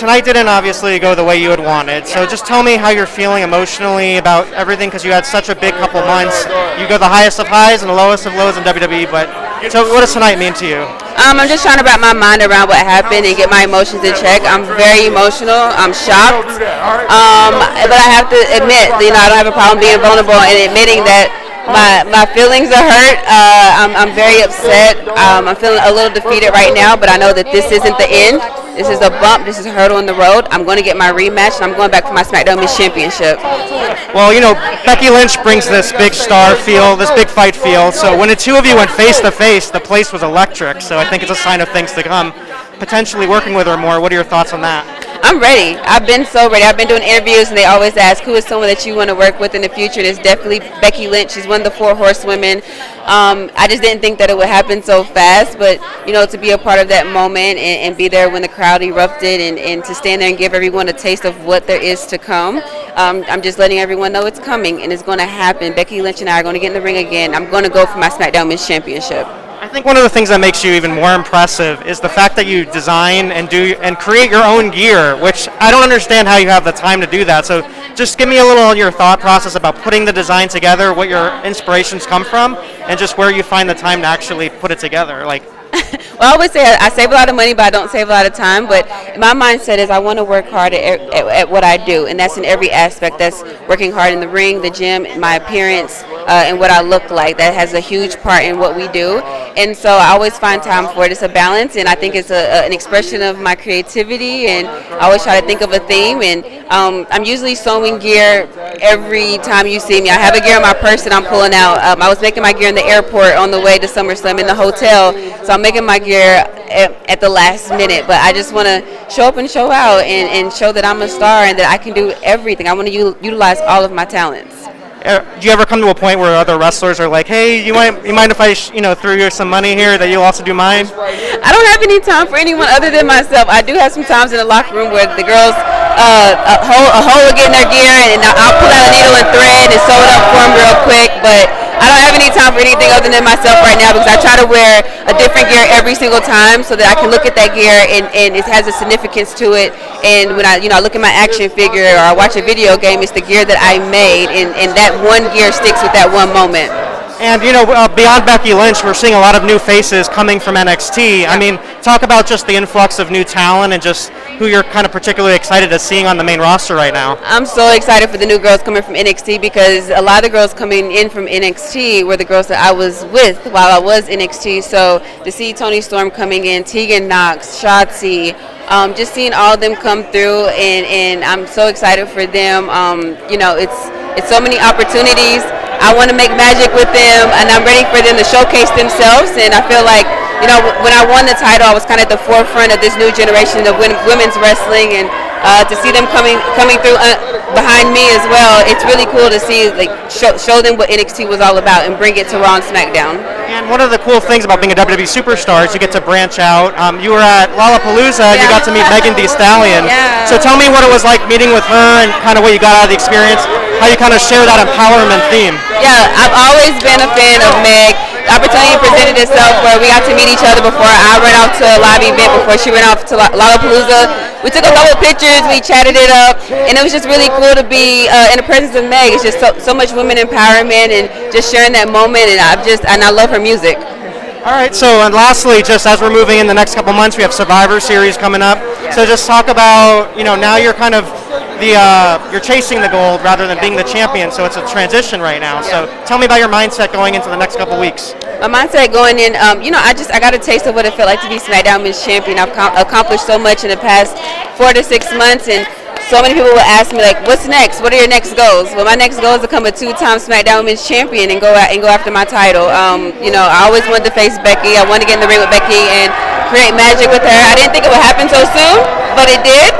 tonight didn't obviously go the way you had wanted. So just tell me how you're feeling emotionally about everything, because you had such a big couple months. You go the highest of highs and the lowest of lows in WWE. But so what does tonight mean to you? I'm just trying to wrap my mind around what happened and get my emotions in check. I'm very emotional. I'm shocked. But I have to admit, I don't have a problem being vulnerable and admitting that my feelings are hurt. I'm very upset. I'm feeling a little defeated right now, but I know that this isn't the end. This is a bump. This is a hurdle in the road. I'm going to get my rematch, and I'm going back for my SmackDown Men's Championship. Well, Becky Lynch brings this big star feel, this big fight feel. So when the two of you went face to face, the place was electric. So I think it's a sign of things to come. Potentially working with her more. What are your thoughts on that? I'm ready. I've been so ready. I've been doing interviews, and they always ask, who is someone that you want to work with in the future? And it's definitely Becky Lynch. She's one of the 4 horsewomen. I just didn't think that it would happen so fast, but, to be a part of that moment and be there when the crowd erupted and to stand there and give everyone a taste of what there is to come, I'm just letting everyone know it's coming, and it's going to happen. Becky Lynch and I are going to get in the ring again. I'm going to go for my SmackDown Men's Championship. I think one of the things that makes you even more impressive is the fact that you design and create your own gear, which I don't understand how you have the time to do that. So just give me a little of your thought process about putting the design together, what your inspirations come from, and just where you find the time to actually put it together. Well, I always say I save a lot of money, but I don't save a lot of time. But my mindset is I want to work hard at what I do, and that's in every aspect. That's working hard in the ring, the gym, my appearance, and what I look like. That has a huge part in what we do. And so I always find time for it. It's a balance, and I think it's an expression of my creativity, and I always try to think of a theme. And I'm usually sewing gear every time you see me. I have a gear in my purse that I'm pulling out. I was making my gear in the airport on the way to SummerSlam in the hotel, so I'm making my gear at the last minute. But I just want to show up and show out and show that I'm a star and that I can do everything. I want to utilize all of my talents. Do you ever come to a point where other wrestlers are like, hey, you mind if I throw you some money here that you'll also do mine? I don't have any time for anyone other than myself. I do have some times in the locker room where the girls a hole will get in their gear, and I'll pull out a needle and thread and sew it up for them real quick, but I don't have any time for anything other than myself right now, because I try to wear a different gear every single time so that I can look at that gear and it has a significance to it. And when I look at my action figure or I watch a video game, it's the gear that I made, and that one gear sticks with that one moment. And, beyond Becky Lynch, we're seeing a lot of new faces coming from NXT. I mean, talk about just the influx of new talent and just who you're kind of particularly excited to seeing on the main roster right now. I'm so excited for the new girls coming from NXT, because a lot of the girls coming in from NXT were the girls that I was with while I was NXT. So to see Toni Storm coming in, Tegan Knox, Shotzi, just seeing all of them come through, and I'm so excited for them. It's so many opportunities. I want to make magic with them, and I'm ready for them to showcase themselves. And I feel like, when I won the title, I was kind of at the forefront of this new generation of women's wrestling, and to see them coming through behind me as well, it's really cool to see, show them what NXT was all about and bring it to Raw and SmackDown. And one of the cool things about being a WWE superstar is you get to branch out. You were at Lollapalooza, and you got to meet Megan Thee Stallion. Yeah. So tell me what it was like meeting with her and kind of what you got out of the experience, how you kind of share that empowerment theme. Yeah, I've always been a fan of Meg. The opportunity presented itself where we got to meet each other before I ran off to a live event, before she went off to Lollapalooza. We took a couple pictures, we chatted it up, and it was just really cool to be in the presence of Meg. It's just so much women empowerment and just sharing that moment, and I love her music. All right, so and lastly, just as we're moving in the next couple months, we have Survivor Series coming up. Yeah. So just talk about, now you're kind of you're chasing the gold rather than being the champion, so it's a transition right now. So tell me about your mindset going into the next couple weeks. My mindset going in, I got a taste of what it felt like to be SmackDown Men's Champion. I've accomplished so much in the past 4 to 6 months, and so many people will ask me, what's next? What are your next goals? Well, my next goal is to become a 2-time SmackDown Men's Champion and go after my title. I always wanted to face Becky. I wanted to get in the ring with Becky and create magic with her. I didn't think it would happen so soon, but it did.